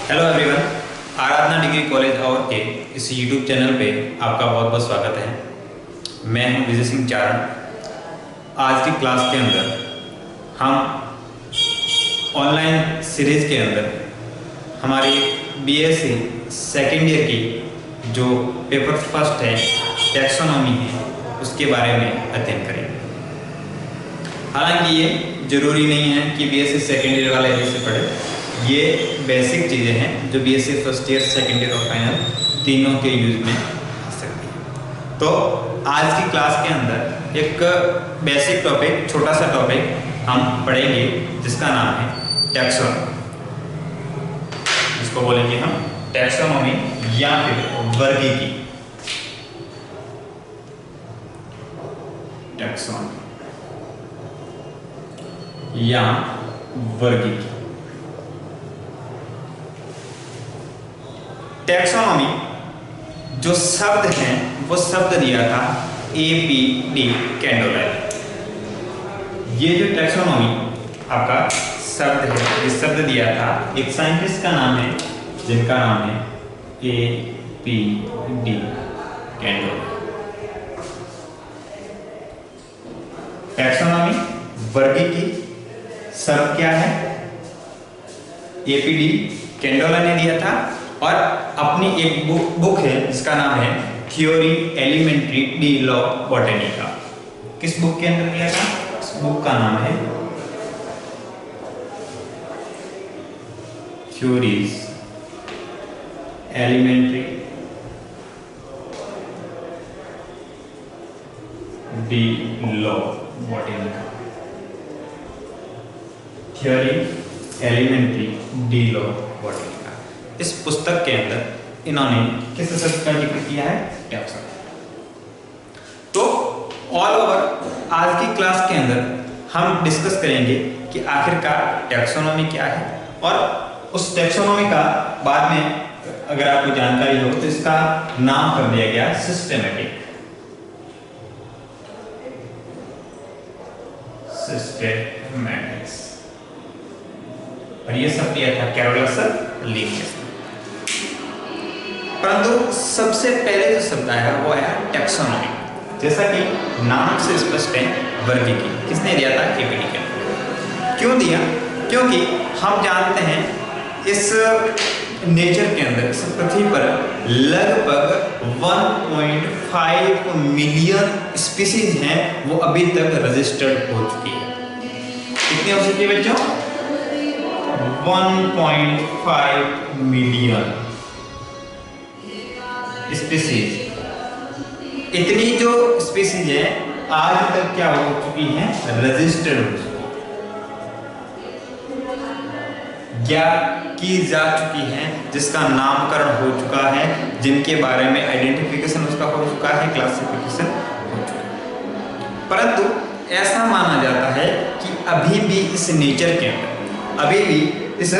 Hello everyone, आराधना degree college और के इस यूट्यूब चैनल पे आपका बहुत बहुत स्वागत है। मैं हूं विजय सिंह चारण। आज की क्लास के अंदर हम ऑनलाइन सीरीज के अंदर हमारी बीएससी सेकेंड ईयर की जो पेपर फर्स्ट है टैक्सोनॉमी है उसके बारे में अध्ययन करेंगे। हालांकि ये जरूरी नहीं है कि बीएससी सेकेंड ईयर वाले इसे पढ़े, ये बेसिक चीज़ें हैं जो BSc first year second year और फाइनल तीनों के यूज में आ सकती हैं। तो आज की क्लास के अंदर एक बेसिक टॉपिक, छोटा सा टॉपिक हम पढ़ेंगे जिसका नाम है टैक्सोनॉमी। इसको बोलेंगे हम टैक्सोनॉमी या फिर वर्गीकी। टैक्सोनॉमी या वर्गीकी। टैक्सोनॉमी जो शब्द है वो शब्द दिया था APD कैंडोलाइट। ये जो टैक्सोनॉमी आपका शब्द है, ये शब्द दिया था एक साइंटिस्ट का नाम है जिनका नाम है APD कैंडोलाइट। टैक्सोनॉमी वर्गीकी शब्द क्या है? APD कैंडोला ने दिया था और अपनी एक बुक है जिसका नाम है थ्योरी एलिमेंट्री डी लॉ बॉटनी का। किस बुक के अंदर दिया था? इस बुक का नाम है थ्योरीज एलिमेंट्री डी लॉ बॉटनी का। थ्योरी एलिमेंट्री डी लॉ बॉटनी। इस पुस्तक के अंदर इन्होंने किस शब्द का जिक्र किया है? टैक्सोनॉमी। तो ऑल ओवर आज की क्लास के अंदर हम डिस्कस करेंगे कि आखिरकार टैक्सोनॉमी क्या है, और उस टैक्सोनॉमी का बाद में अगर आपको जानकारी हो तो इसका नाम कर दिया गया सिस्टेमेटिक्स। और ये सब दिया था कैरोलस लिनियस। परंतु सबसे पहले जो शब्द आया वो आया टैक्सोनॉमी। जैसा कि नाम से स्पष्ट है, वर्गीकी। किसने दिया था? APD कैंडोला। क्यों दिया? क्योंकि हम जानते हैं इस नेचर के अंदर, इस पृथ्वी पर लगभग 1.5 मिलियन स्पीसीज हैं, वो अभी तक रजिस्टर्ड हो चुकी है। कितनी हो चुकी है बच्चों? 1.5 मिलियन स्पीसीज। इतनी जो स्पीसीज है आज तक क्या हो चुकी हैं? रजिस्टर्ड हो चुकी, ज्ञात की जा चुकी हैं, जिसका नामकरण हो चुका है, जिनके बारे में आइडेंटिफिकेशन उसका हो चुका है, क्लासिफिकेशन हो चुका है। परंतु ऐसा माना जाता है कि अभी भी इस नेचर के अंदर, अभी भी इस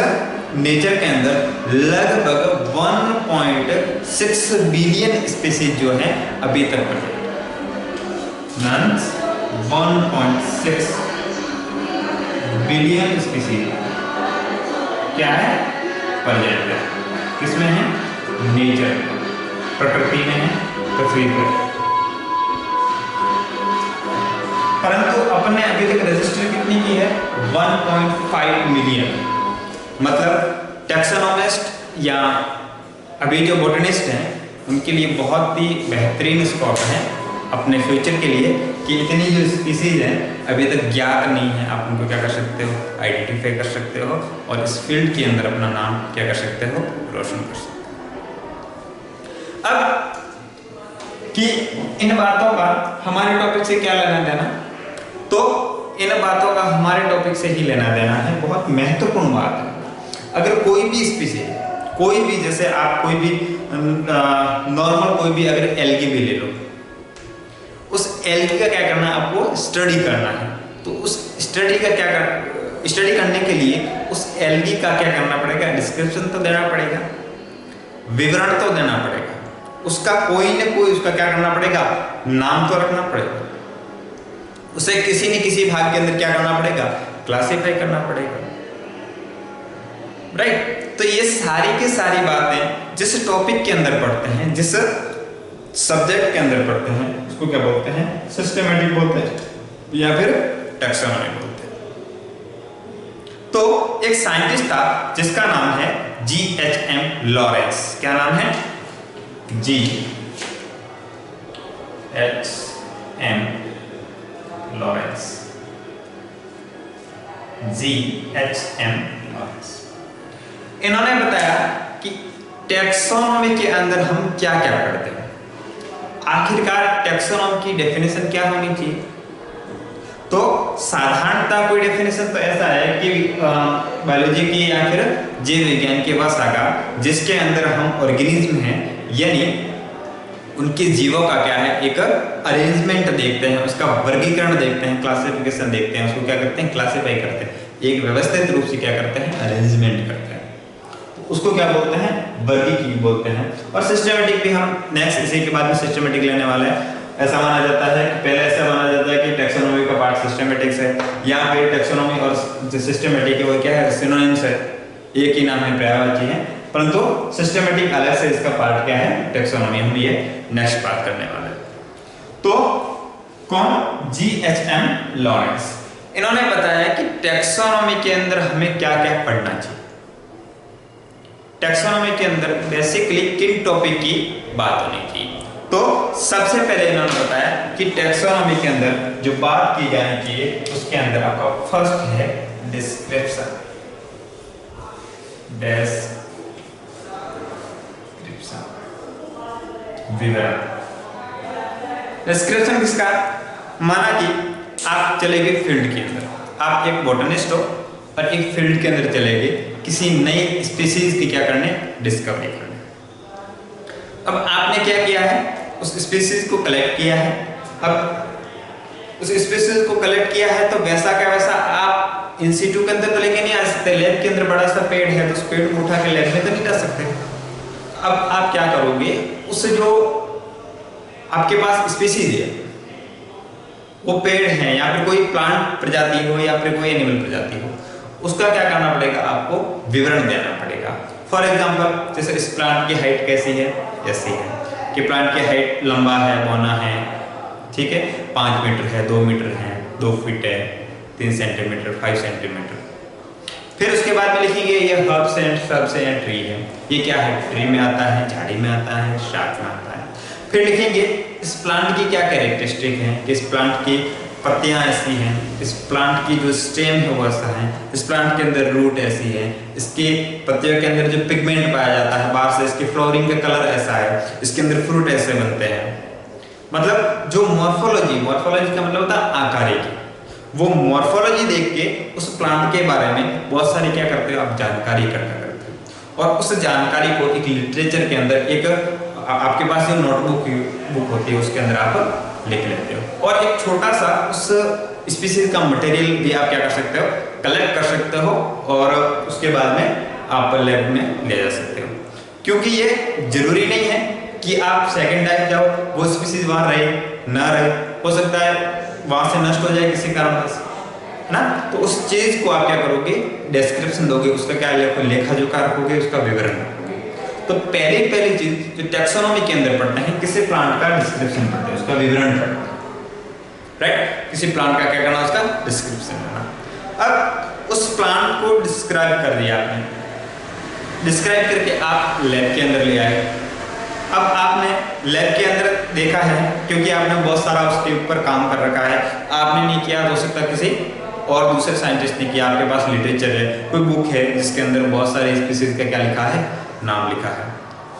नेचर के अंदर लगभग 1.6 बिलियन स्पीसीज जो है अभी तक प्रेजेंट है। 1.6 बिलियन स्पीसीज क्या है? प्रेजेंट है। किसमें है? नेचर, प्रकृति में है, पृथ्वी पर। परंतु अपने अभी तक रजिस्टर कितनी की है? 1.5 मिलियन। मतलब टैक्सोनॉमिस्ट या अभी जो बोटनिस्ट हैं उनके लिए बहुत ही बेहतरीन स्कोप है अपने फ्यूचर के लिए कि इतनी जो स्पीसीज हैं अभी तक ज्ञात नहीं है, आप उनको क्या कर सकते हो? आइडेंटिफाई कर सकते हो और इस फील्ड के अंदर अपना नाम क्या कर सकते हो? रोशन कर सकते हो। अब कि इन बातों का हमारे टॉपिक से क्या लेना देना, तो इन बातों का हमारे टॉपिक से ही लेना देना है। बहुत महत्वपूर्ण बात है। अगर कोई भी स्पीसीज, कोई भी, जैसे आप कोई भी नॉर्मल कोई भी अगर एल्गी भी ले लो, उस एल्गी का क्या करना है? आपको स्टडी करना है। तो उस स्टडी का स्टडी करने के लिए उस एल्गी का क्या करना पड़ेगा? डिस्क्रिप्शन तो देना पड़ेगा, विवरण तो देना पड़ेगा, उसका कोई न कोई उसका क्या करना पड़ेगा? नाम तो रखना पड़ेगा, उसे किसी न किसी भाग के अंदर क्या करना पड़ेगा? क्लासिफाई करना पड़ेगा, राइट? तो ये सारी की सारी बातें जिस टॉपिक के अंदर पढ़ते हैं, जिस सब्जेक्ट के अंदर पढ़ते हैं, उसको क्या बोलते हैं? सिस्टमैटिक बोलते हैं या फिर टैक्सोनॉमी बोलते हैं। तो एक साइंटिस्ट था जिसका नाम है GHM लॉरेंस। क्या नाम है? GHM Lawrence. GHM Lawrence. इन्होंने बताया कि टैक्सोनॉमी के अंदर हम क्या क्या पढ़ते हैं। आखिरकार टैक्सोनॉमी की डेफिनेशन क्या होनी चाहिए? तो साधारणतः कोई डेफिनेशन तो ऐसा है कि बायोलॉजी की या फिर जीव विज्ञान की भाषा का, जिसके अंदर हम ऑर्गेनिज्म हैं, यानी उनके जीवों का क्या है, एक अरेंजमेंट देखते हैं, उसका वर्गीकरण देखते हैं, क्लासिफिकेशन देखते हैं, उसको क्या करते हैं? क्लासिफाई करते हैं, एक व्यवस्थित रूप से क्या करते हैं? अरेंजमेंट करते हैं। उसको क्या बोलते हैं? वर्गीकृत बोलते हैं। और सिस्टमैटिक भी हम नेक्स्ट इसी के बाद में सिस्टमैटिक लेने वाले हैं। ऐसा माना जाता है कि पहले ऐसा माना जाता है कि टैक्सोनॉमी का पार्ट सिस्टमैटिक्स है, या फिर टैक्सोनॉमी और जो सिस्टमैटिक है वो क्या है? सिनोनिम्स है, एक ही नाम है, पर्यायवाची है, परंतु सिस्टमैटिक अलग से इसका पार्ट क्या है? टैक्सोनॉमी। हम ये नेक्स्ट बात करने वाले हैं। तो कौन? GHM Lawrence. इन्होंने बताया कि टैक्सोनॉमी के अंदर हमें क्या क्या पढ़ना चाहिए। टैक्सोनॉमी के अंदर बेसिकली किन टॉपिक की बात होनी चाहिए? तो सबसे पहले इन्होंने बताया कि टैक्सोनॉमी के अंदर जो बात की जानी चाहिए, उसके अंदर आपका फर्स्ट है डिस्क्रिप्शन। विवरण। डिस्क्रिप्शन किसका? माना कि आप चले गए फील्ड के अंदर, आप एक बॉटनिस्ट हो और एक फील्ड के अंदर चले गए किसी नई स्पीसीज की क्या करने? डिस्कवरी करने। अब आपने क्या किया है? उस स्पीसीज को कलेक्ट किया है। अब उस स्पीसीज को कलेक्ट किया है तो वैसा का वैसा आप इन सिटू के अंदर तो लेके नहीं आ सकते। लैब के अंदर बड़ा सा पेड़ है तो उस पेड़ को उठा के लैब में तो नहीं जा सकते। अब आप क्या करोगे? उस जो आपके पास स्पीसीज है, वो पेड़ है या फिर कोई प्लांट प्रजाति हो या फिर कोई एनिमल प्रजाति हो, उसका क्या करना पड़ेगा? आपको विवरण देना पड़ेगा। फॉर एग्जाम्पल, जैसे इस प्लांट की हाइट कैसी है? ऐसी है कि प्लांट की हाइट लंबा है, बौना है, ठीक है, 5 मीटर है, 2 मीटर है, 2 फीट है, 3 सेंटीमीटर, 5 सेंटीमीटर। फिर उसके बाद में लिखेंगे ये herbs and shrubs and tree है। ये क्या है? ट्री में आता है, झाड़ी में आता है, शाख में आता है। फिर लिखेंगे इस प्लांट की क्या कैरेक्टरिस्टिक है, कि इस प्लांट की पत्तियां ऐसी हैं, इस प्लांट की जो स्टेम है वो ऐसा है, इस प्लांट के अंदर रूट ऐसी है, इसके पत्तियों के अंदर जो पिगमेंट पाया जाता है बाहर से, इसकी फ्लावरिंग का कलर ऐसा है, इसके अंदर फ्रूट ऐसे बनते हैं। मतलब जो मॉर्फोलॉजी का मतलब होता है आकारिकी, वो मॉर्फोलॉजी देख के उस प्लांट के बारे में बहुत सारी क्या करते हो? आप जानकारी इकट्ठा करते हो और उस जानकारी को एक लिटरेचर के अंदर, एक आपके पास जो नोटबुक बुक होती है उसके अंदर आप लिख लेते हो। और एक छोटा सा उस स्पीसीज का मटेरियल भी आप क्या कर सकते हो? कलेक्ट कर सकते हो और उसके बाद में आप लैब में ले जा सकते हो। क्योंकि ये जरूरी नहीं है कि आप सेकंड टाइम जाओ वो स्पीसीज वहां रहे ना रहे, हो सकता है वहां से नष्ट हो जाए किसी कारणवश, है ना। तो उस चीज को आप क्या करोगे? डिस्क्रिप्शन दोगे, उसका क्या लेखा जोखा रखोगे, उसका विवरण रखोगे। तो पहली चीज जो टैक्सोनॉमी के अंदर पढ़ते हैं, किसी प्लांट का डिस्क्रिप्शन पढ़ते हैं, उसका विवरण पढ़ते हैं, राइट। किसी प्लांट का क्या करना? उसका डिस्क्रिप्शन करना। अब उस प्लांट को डिस्क्राइब कर दिया आपने, डिस्क्राइब करके आप लैब के अंदर ले आए। अब आपने लैब के अंदर देखा है, क्योंकि आपने बहुत सारा उसके ऊपर काम कर रखा है, आपने नहीं किया, हो सकता किसी और दूसरे साइंटिस्ट ने किया, आपके पास लिटरेचर है, कोई बुक है जिसके अंदर बहुत सारे स्पीसीज का क्या लिखा है? नाम लिखा है।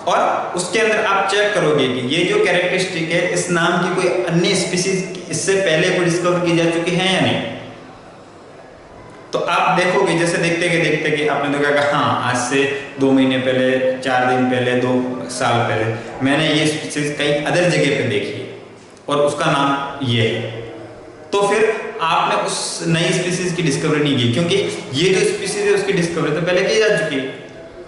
और उसके अंदर आप चेक करोगे कि ये जो कैरेक्टरिस्टिक है, इस नाम की कोई अन्य स्पीसीज इससे पहले कोई डिस्कवर की जा चुकी है या नहीं। तो आप देखोगे, जैसे देखते कि आपने देखा कि हाँ, आज से 2 महीने पहले, 4 दिन पहले, 2 साल पहले मैंने ये स्पीसीज कई अदर जगह पे देखी और उसका नाम ये है। तो फिर आपने उस नई स्पीसीज की डिस्कवरी नहीं की, क्योंकि ये जो स्पीसीज है उसकी डिस्कवरी तो पहले की जा चुकी है,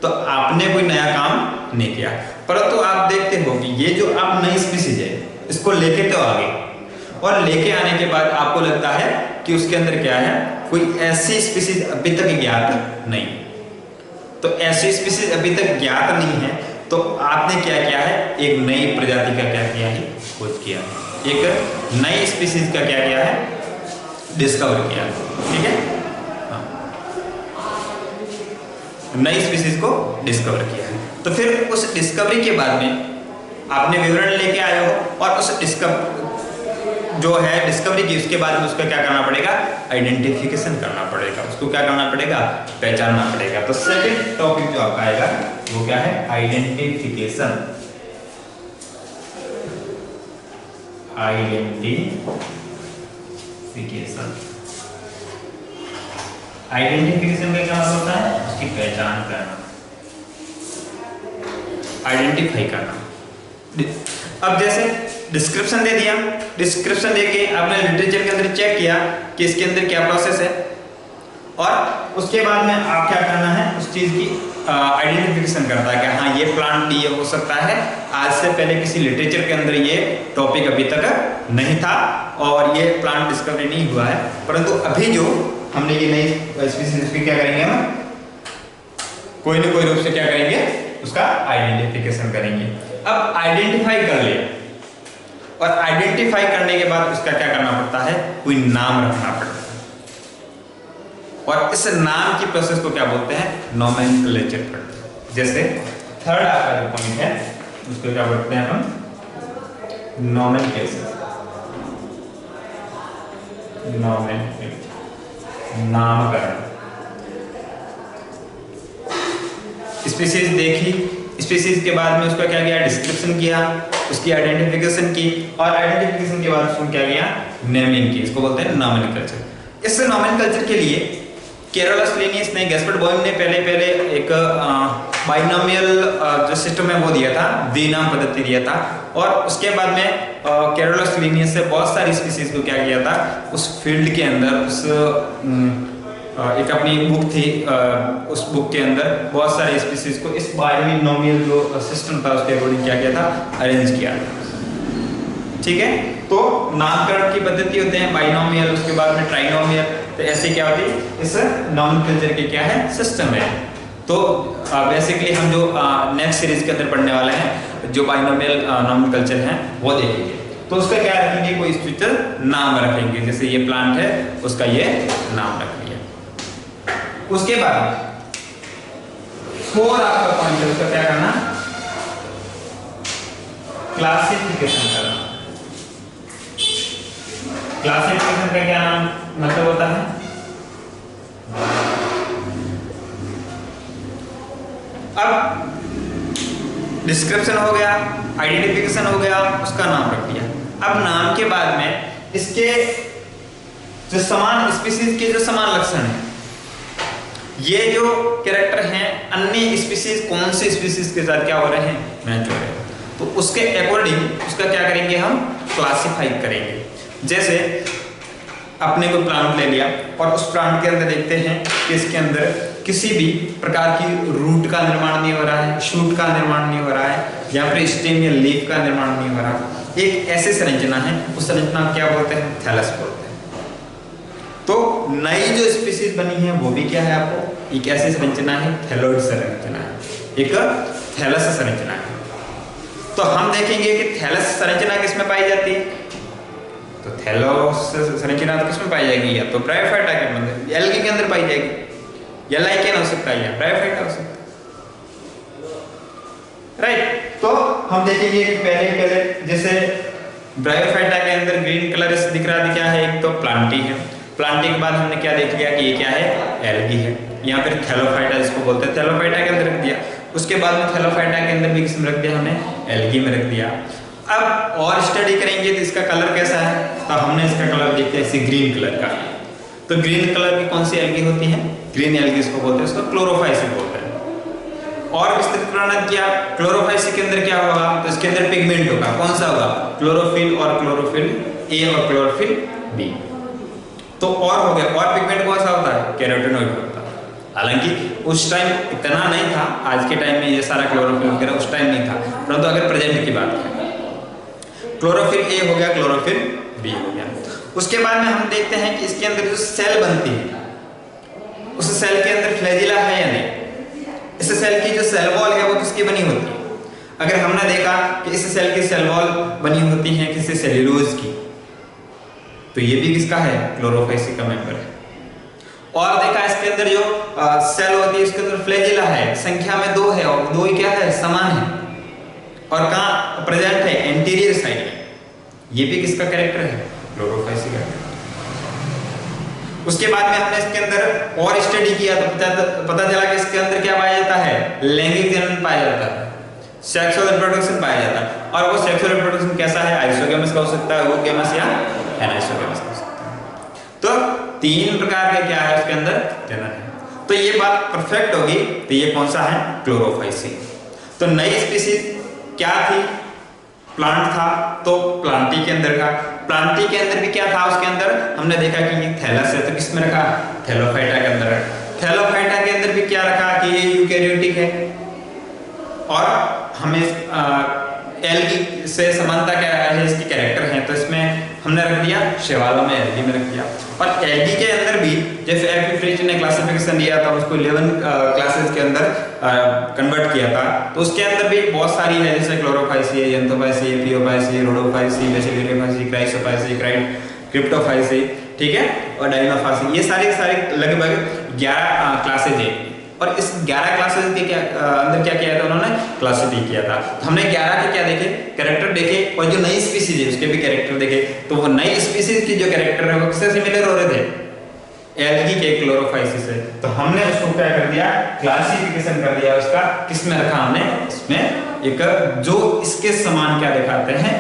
तो आपने कोई नया काम नहीं किया। परंतु आप देखते हो कि ये जो आप नई स्पीसीज है, इसको लेके तो आगे, और लेके आने के बाद आपको लगता है कि उसके अंदर क्या है, कोई ऐसी स्पीसीज अभी तक ज्ञात नहीं। तो ऐसी स्पीसीज अभी तक ज्ञात नहीं है, तो आपने क्या किया है, एक नई प्रजाति का क्या किया है, खोज किया है, एक नई स्पीसीज का क्या किया है, डिस्कवर किया है। ठीक है, हाँ, नई स्पीसीज को डिस्कवर किया है। तो फिर उस डिस्कवरी के बाद में आपने विवरण लेके आए हो और उस जो है डिस्कवरी की, उसके बाद में उसका क्या करना पड़ेगा, आइडेंटिफिकेशन करना पड़ेगा, उसको क्या करना पड़ेगा, पहचानना पड़ेगा। तो सेकंड टॉपिक जो आपका आएगा वो क्या है, आइडेंटिफिकेशन। आइडेंटिफिकेशन का क्या मतलब होता है, उसकी पहचान करना, आइडेंटिफाई करना। अब जैसे डिस्क्रिप्शन दे दिया, डिस्क्रिप्शन देके आपने लिटरेचर के अंदर चेक किया कि इसके अंदर क्या प्रोसेस है, और उसके बाद में आप क्या करना है, उस चीज की आइडेंटिफिकेशन करता है कि हाँ ये प्लांट ये हो सकता है, आज से पहले किसी लिटरेचर के अंदर ये टॉपिक अभी तक नहीं था और ये प्लांट डिस्कवरी नहीं हुआ है, परंतु अभी जो हमने ये नई स्पीसीज की क्या करेंगे, हम कोई ना कोई रूप से क्या करेंगे, उसका आइडेंटिफिकेशन करेंगे। अब आइडेंटिफाई कर लिया, और आइडेंटिफाई करने के बाद उसका क्या करना पड़ता है, कोई नाम रखना पड़ता है, और इस नाम की प्रोसेस को क्या बोलते हैं, नोमेनक्लेचर करते हैं। जैसे थर्ड आपका जो पॉइंट है उसको क्या बोलते हैं हम, नोमेनक्लेचर, नामकरण। स्पीसीज देखी, स्पीसीज के बाद में उसका क्या किया, डिस्क्रिप्शन किया, उसकी आइडेंटिफिकेशन की, और आइडेंटिफिकेशन के बाद उसको क्या किया, नेमिंग की, इसको बोलते हैं नोमेनक्लेचर। इस नोमेनक्लेचर के लिए कैरोलस लिनियस ने, गैस्पर्ड बॉयम ने पहले एक बाइनोमियल जो सिस्टम है वो दिया था, द्विनाम पद्धति दिया था, और उसके बाद में कैरोलस लिनियस से बहुत सारी स्पीसीज को क्या किया था, उस फील्ड के अंदर, उस एक अपनी बुक थी, उस बुक के अंदर बहुत सारे स्पीसीज को इस बाइनोमियल जो सिस्टम था उसके अकॉर्डिंग क्या किया था, अरेंज किया। ठीक है, तो नामकरण की पद्धति होते हैं बाइनोमियल, उसके बाद में ट्राइनोमियल, तो ऐसे क्या होती है, इस नोमेनक्लेचर के क्या है, सिस्टम है। तो बेसिकली हम जो नेक्स्ट सीरीज के अंदर पढ़ने वाले हैं, जो बाइनोमियल नोमेनक्लेचर है वो देखेंगे। तो उसका क्या रखेंगे, कोई स्पेशल नाम रखेंगे, जैसे ये प्लांट है उसका ये नाम रख लिया। उसके बाद फोर आपका पॉइंट है, उसका क्या करना, क्लासिफिकेशन करना। क्लासिफिकेशन का क्या नाम मतलब होता है, अब डिस्क्रिप्शन हो गया, आइडेंटिफिकेशन हो गया, उसका नाम रख दिया। अब नाम के बाद में इसके जो समान स्पीसीज के जो समान लक्षण है, ये जो कैरेक्टर हैं अन्य स्पीसीज, कौन से स्पीसीज के साथ क्या हो रहे हैं, मैच हो रहे हैं, तो उसके अकॉर्डिंग उसका क्या करेंगे, हम क्लासिफाई करेंगे। जैसे अपने को प्लांट ले लिया और उस प्लांट के अंदर देखते हैं कि इसके अंदर किसी भी प्रकार की रूट का निर्माण नहीं हो रहा है, शूट का निर्माण नहीं हो रहा है, या फिर स्टेम या लीफ का निर्माण नहीं हो रहा। एक ऐसी संरचना है, उस संरचना क्या बोलते हैं, थैलस बोलते हैं। तो नई जो स्पीसीज बनी है वो भी क्या है, आपको एक ऐसी संरचना है, थैलोइड संरचना है, एक थैलस संरचना है। तो हम देखेंगे कि थैलस संरचना किसमें पाई जाती है, तो थैलोस संरचना तो किसमें पाई जाएगी, या तो ब्रायोफाइटा के अंदर, एल्गी के अंदर पाई जाएगी, या लाइकेन हो सकता है, या ब्रायोफाइटा हो सकता है, राइट। तो हम देखेंगे कि पहले जैसे ब्रायोफाइटा के अंदर ग्रीन कलर दिख रहा है, क्या है, एक तो प्लांटी है, प्लांटी के बाद हमने क्या देख लिया कि ये क्या है, एल्गी है, या फिर थैलोफाइटा जिसको बोलते हैं, थैलोफाइटा के अंदर रख दिया। उसके बाद में थैलोफाइटा के अंदर भी किसमें रख दिया, हमने एल्गी में रख दिया। अब और स्टडी करेंगे तो इसका कलर कैसा है, तो हमने इसका कलर देखते हैं इसे ग्रीन कलर का। तो ग्रीन कलर की कौन सी एल्गी होती है, ग्रीन एल्गी इसको बोलते हैं, इसको क्लोरोफाइसिक बोलते हैं। और विस्तृत वर्णन किया, क्लोरोफाइसिक के अंदर क्या होगा, तो इसके अंदर पिगमेंट होगा, कौन सा होगा, क्लोरोफिल और क्लोरोफिल ए और क्लोरोफिल बी। तो और हो गया, और पिगमेंट कौन सा होता है, कैरोटीनॉइड होता है। हालांकि उस टाइम इतना नहीं था, आज के टाइम में ये सारा क्लोरोफिल वगैरह उस टाइम नहीं था, परंतु अगर प्रेजेंट की बात करें, क्लोरोफिल ए हो गया, क्लोरोफिल बी हो गया। उसके बाद में हम देखते हैं कि इसके अंदर जो सेल बनती है, उस सेल के अंदर फ्लैजिला है या नहीं। इस सेल की जो सेल वॉल है वो किसकी बनी होती है? अगर हमने देखा कि इस सेल की सेल वॉल बनी होती है किसी सेल्यूलोज की, तो ये भी किसका है? क्लोरोफाइसी का मेंबर है। और देखा इसके अंदर जो सेल होती है इसके अंदर फ्लैजिला है, संख्या में 2 है और 2 क्या है? समान है। और कहां प्रेजेंट है? एंटीरियर साइड में। ये भी किसका कैरेक्टर है? क्लोरोफाइसी का। उसके बाद में हमने इसके अंदर और स्टडी किया तो पता चला कि इसके अंदर क्या पाया जाता है? लैंगिक जनन पाया जाता है, सेक्सुअल रिप्रोडक्शन पाया जाता है। और वो सेक्सुअल रिप्रोडक्शन कैसा है? आइसोगेमस का हो सकता है, ओगेमस या एनाइसोगेमस का हो सकता है। तो 3 प्रकार के क्या है उसके अंदर? जनन है। तो ये बात परफेक्ट होगी। तो ये कौन सा है? क्लोरोफाइसी। तो नई स्पीसीज क्या थी? प्लांट था, तो प्लांटी के अंदर का। प्लांटी के अंदर भी क्या था? उसके अंदर हमने देखा कि ये थैलस है, तो किस में रखा? थैलोफाइटा के अंदर। थैलोफाइटा के अंदर भी क्या रखा कि ये यूकैरियोटिक है। और हमें एल्गी से समानता क्या है? इसकी कैरेक्टर है, तो इसमें हमने रख दिया शैवालों में, एल्गी में रख दिया। और एल्गी के अंदर भी जैसे एपिफ्रिज ने क्लासिफिकेशन दिया था, उसको 11 क्लासेस के अंदर कन्वर्ट किया था, तो उसके अंदर भी बहुत सारी है, जैसे क्लोरोफाइसी है, एंथोफाइसी है, पियोफाइसी, रोडोफाइसी, बेसिलोफाइसी, क्राइसोफाइसी, क्रिप्टोफाइसी, ठीक है, और डायनोफाइसी। ये सारी लगभग 11 क्लासेज है। और इस 11 क्लासेस के अंदर क्या किया था उन्होंने? क्लासिफाई किया था। तो हमने 11 के क्या देखे? कैरेक्टर देखे, और जो नई स्पीसीज है उसके भी कैरेक्टर देखे। तो वो नई स्पीसीज की जो कैरेक्टर है वो किससे सिमिलर हो रहे थे? एल्गी के, क्लोरोफाइसी से। तो हमने उसको क्या कर दिया? क्लासिफिकेशन कर दिया उसका। किसमें रखा हमने? इसमें एक जो इसके समान क्या दिखाते हैं?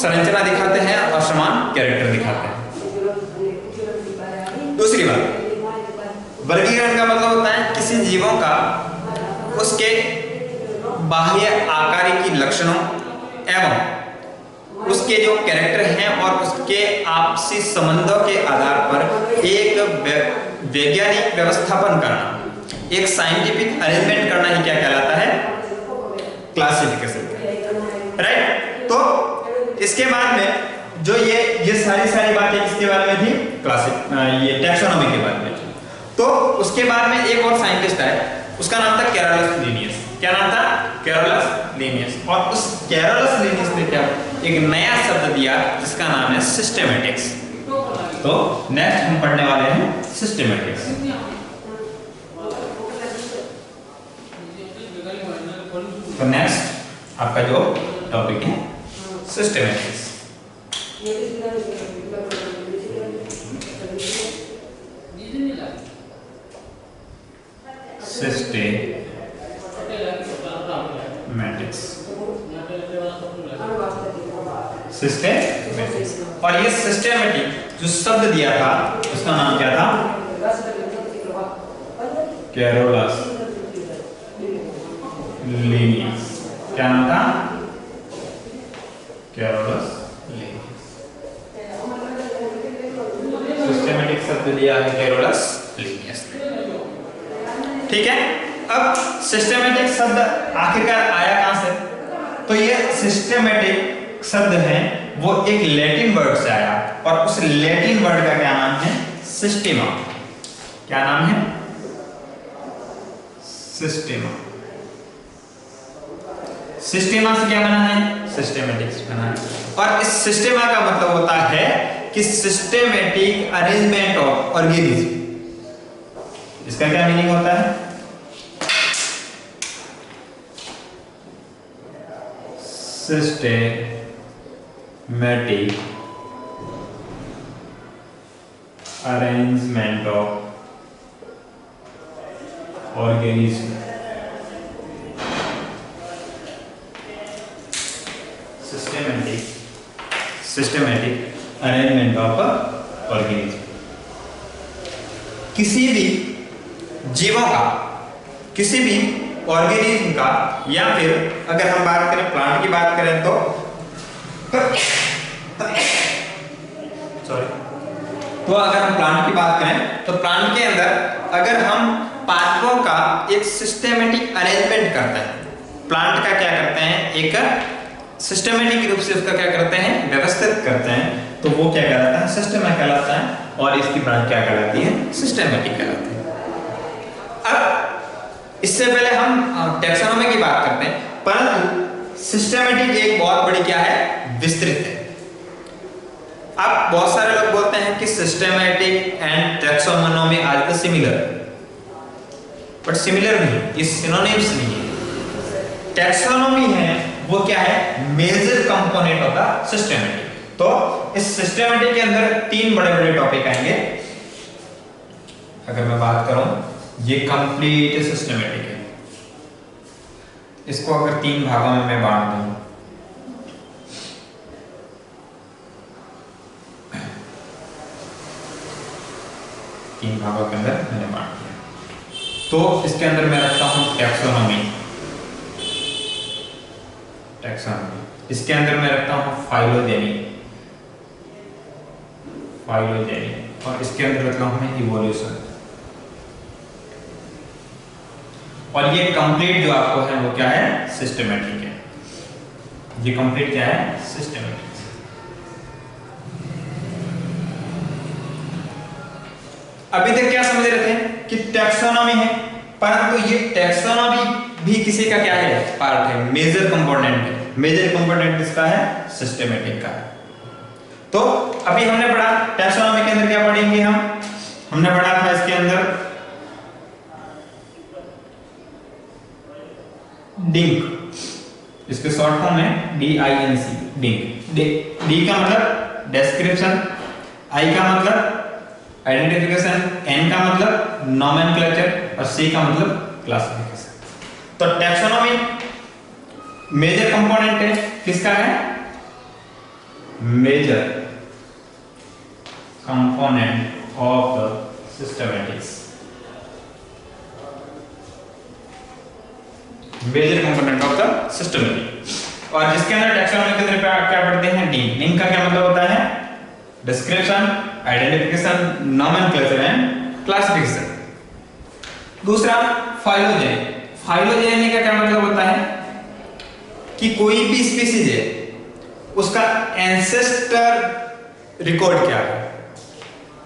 संरचना दिखाते हैं और समान कैरेक्टर दिखाते हैं। दूसरी बात, वर्गीकरण का मतलब होता है किसी जीवों का उसके बाह्य आकारिकी लक्षणों एवं उसके जो कैरेक्टर हैं और उसके आपसी संबंधों के आधार पर एक वैज्ञानिक व्यवस्थापन करना, एक साइंटिफिक अरेंजमेंट करना ही क्या कहलाता है? Classification, right. तो इसके बाद में जो ये सारी बातें किसके बारे में थी? ये टैक्सोनॉमी के बारे में। तो उसके बाद में एक और साइंटिस्ट आए, उसका नाम था कैरोलस लिनियस। क्या नाम था? Carolus Linnaeus. और उस कैरोलस लिनियस ने क्या एक नया शब्द दिया जिसका नाम है सिस्टेमेटिक्स। तो नेक्स्ट हम पढ़ने वाले हैं सिस्टेमेटिक्स। तो नेक्स्ट आपका जो टॉपिक है सिस्टेमेटिक्स। सिस्टेमेटिक्स। और ये सिस्टेमेटिक जो शब्द दिया था उसका नाम क्या था? Carolus Linnaeus. क्या नाम था? Carolus Linnaeus. सिस्टेमेटिक शब्द दिया है कैरोलस लिनियस। ठीक है। अब सिस्टेमेटिक शब्द आखिरकार आया कहां से? तो ये सिस्टेमेटिक शब्द है वो एक लैटिन वर्ड से आया, और उस लैटिन वर्ड का क्या नाम है? सिस्टेमा। क्या नाम है? सिस्टेमा। सिस्टेमा से क्या बना है? सिस्टेमेटिक्स बना है। और इस सिस्टेमा का मतलब होता है कि सिस्टेमेटिक अरेंजमेंट ऑफ ऑर्गेनिज्म। इसका क्या मीनिंग होता है? Systematic arrangement of organism. Systematic arrangement of organism. किसी भी जीवों का, किसी भी ऑर्गेनिज्म का, या फिर अगर हम बात करें प्लांट की बात करें तो अगर हम प्लांट की बात करें तो प्लांट के अंदर अगर हम पार्टों का एक सिस्टेमेटिक अरेंजमेंट करते हैं, प्लांट का क्या करते हैं? एक सिस्टेमेटिक रूप से उसका क्या करते हैं? व्यवस्थित करते हैं, तो वो क्या कहलाता है? सिस्टम कहलाता है। और इसकी ब्रांच क्या कहलाती है? सिस्टेमेटिक कहलाती है। अब इससे पहले हम टैक्सोनॉमी की बात करते हैं, परंतु सिस्टमेटिक एक बहुत बड़ी क्या है, विस्तृत है। अब बहुत सारे लोग बोलते हैं कि systematic and taxonomy are the similar, but similar नहीं, ये सिनोनिम्स नहीं है। टैक्सोनॉमी है वो क्या है, major component of the systematic. तो इस सिस्टमेटिक के अंदर तीन बड़े बड़े टॉपिक आएंगे। अगर मैं बात करूं, ये कंप्लीट सिस्टमेटिक है, इसको अगर तीन भागों में मैं बांट दूं, तीन भागों के अंदर मैंने बांट दिया, तो इसके अंदर मैं रखता हूं टैक्सोनॉमी, इसके अंदर मैं रखता हूं फाइलोजेनी, और इसके अंदर रखता हूं मैं इवोल्यूशन। और ये कंप्लीट जो आपको है वो क्या है, सिस्टमेटिक है। ये कंप्लीट क्या है, सिस्टमेटिक। अभी तक क्या समझ रहे थे कि टैक्सोनॉमी है, परंतु ये टैक्सोनॉमी भी किसी का क्या है, पार्ट है, मेजर कंपोनेंट है। मेजर कंपोनेंट किसका है, सिस्टमेटिक का। तो अभी हमने पढ़ा टैक्सोनॉमी के अंदर क्या पढ़ेंगे हमने पढ़ा था इसके अंदर डिंक, इसके शॉर्ट फॉर्म है DINC, डिंक। डी का मतलब डिस्क्रिप्शन, आई का मतलब आइडेंटिफिकेशन, एन का मतलब नोमेनक्लेचर और सी का मतलब क्लासिफिकेशन। तो टैक्सोनॉमी मेजर कंपोनेंट है, किसका है, major component of the systematics, major component of the systematic. और जिसके अंदर टैक्सोनॉमी के अंदर क्या पढ़ते हैं, डिंक। डिंक का क्या मतलब होता है, description, identification, nomenclature and classification. दूसरा फाइलोजेनी। फाइलोजेनी का क्या मतलब होता है कि कोई भी स्पीसीज है उसका एंसेस्टर रिकॉर्ड क्या है,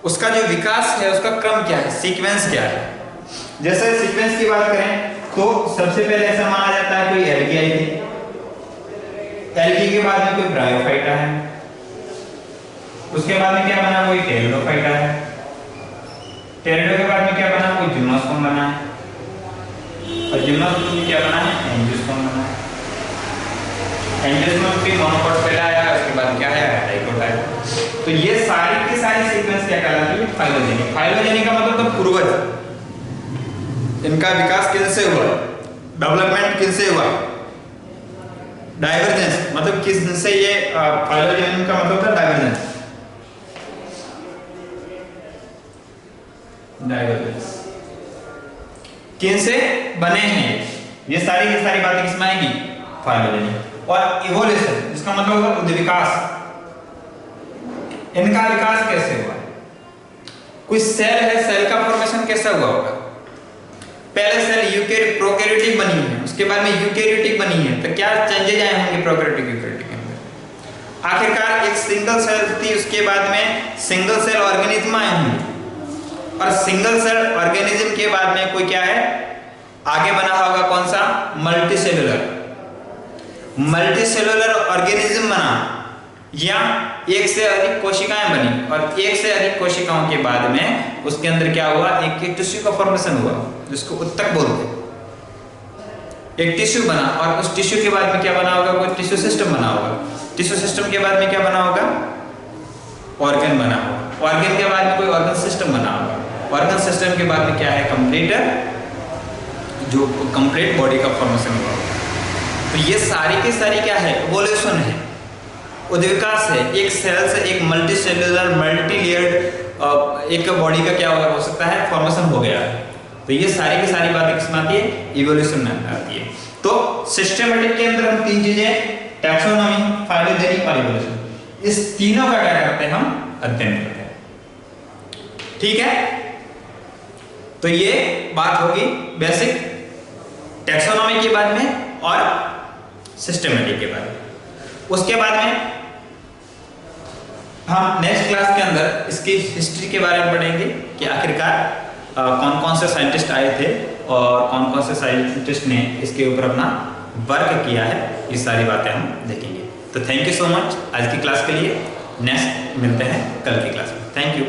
उसका जो विकास है उसका क्रम क्या है, सीक्वेंस क्या है। जैसे सीक्वेंस की बात करें तो सबसे पहले ऐसा माना जाता है कोई एल्गी आई थी, एल्गी के बाद में कोई ब्रायोफाइटा है, उसके बाद में क्या बना, कोई टेरिडोफाइटा है, टेरिडो के बाद में क्या बना, कोई जिम्नोस्पर्म बना है, और जिम्नोस्पर्म में क्या बना है, एंजियोस्पर्म बना है। एंजियोस्पर्म भी मोनोकॉट पहला आया, उसके बाद क्या है, डाइकोट आया। तो ये सारी की सारी सीक्वेंस क्या कहलाती है, फाइलोजेनी। फाइलोजेनी का मतलब तो पूर्वज, इनका विकास किनसे हुआ, डेवलपमेंट किनसे हुआ, डाइवर्जेंस मतलब किससे ये फाइलोजेनी का मतलब था डाइवर्जेंस, डाइवर्जेंस किनसे बने हैं, ये सारी की सारी बातें किसमें आएंगी, फाइलोजेनी। और इवोल्यूशन जिसका मतलब होगा विकास, इनका विकास कैसे हुआ, कोई सेल है, सेल का फॉर्मेशन कैसा हुआ होगा, पहले सेल यूकेरियोटिक प्रोकैरियोटिक बनी है, उसके बाद में यूकेरियोटिक बनी है, तो क्या चेंजेज आए होंगे प्रोकैरियोटिक यूकेरियोटिक के अंदर। आखिरकार एक सिंगल सेल थी, उसके बाद में सिंगल सेल ऑर्गेनिज्म आए होंगे, और सिंगल सेल ऑर्गेनिज्म के बाद में कोई क्या है आगे बना होगा, कौन सा, मल्टीसेलुलर। मल्टीसेलुलर ऑर्गेनिज्म बना, या एक से अधिक कोशिकाएं बनी, और एक से अधिक कोशिकाओं के बाद में उसके अंदर क्या हुआ, एक टिश्यू का फॉर्मेशन हुआ जिसको उत्तक बोलते हैं। एक टिश्यू बना, और उस टिश्यू के बाद में क्या बना होगा, कोई टिश्यू सिस्टम बना होगा। टिश्यू सिस्टम के बाद में क्या बना होगा, ऑर्गन बना होगा। ऑर्गन के बाद में कोई ऑर्गन सिस्टम बना होगा। ऑर्गन सिस्टम के बाद में क्या है, कंप्लीट बॉडी का फॉर्मेशन हुआ। तो ये सारी की सारी क्या है, इवोल्यूशन है, उद्विकास है। एक सेल से एक मल्टी सेलुलर मल्टी लेयर्ड एक बॉडी का क्या हो सकता है, फॉर्मेशन हो गया। तो ये सारी की सारी बातें किसमें आती है, इवोल्यूशन में आती है। तो सिस्टमेटिक के अंदर हम तीन चीजें, टैक्सोनॉमी, फाइलोजेनी और इवोल्यूशन, इस तीनों का क्या करते हैं, हम अध्ययन करते हैं। ठीक है, तो ये बात होगी बेसिक टैक्सोनॉमी के बाद में और सिस्टमेटिक के बाद में। उसके बाद में हम नेक्स्ट क्लास के अंदर इसकी हिस्ट्री के बारे में पढ़ेंगे कि आखिरकार कौन कौन से साइंटिस्ट आए थे और कौन कौन से साइंटिस्ट ने इसके ऊपर अपना वर्क किया है, ये सारी बातें हम देखेंगे। तो थैंक यू सो मच आज की क्लास के लिए। नेक्स्ट मिलते हैं कल की क्लास में। Thank you.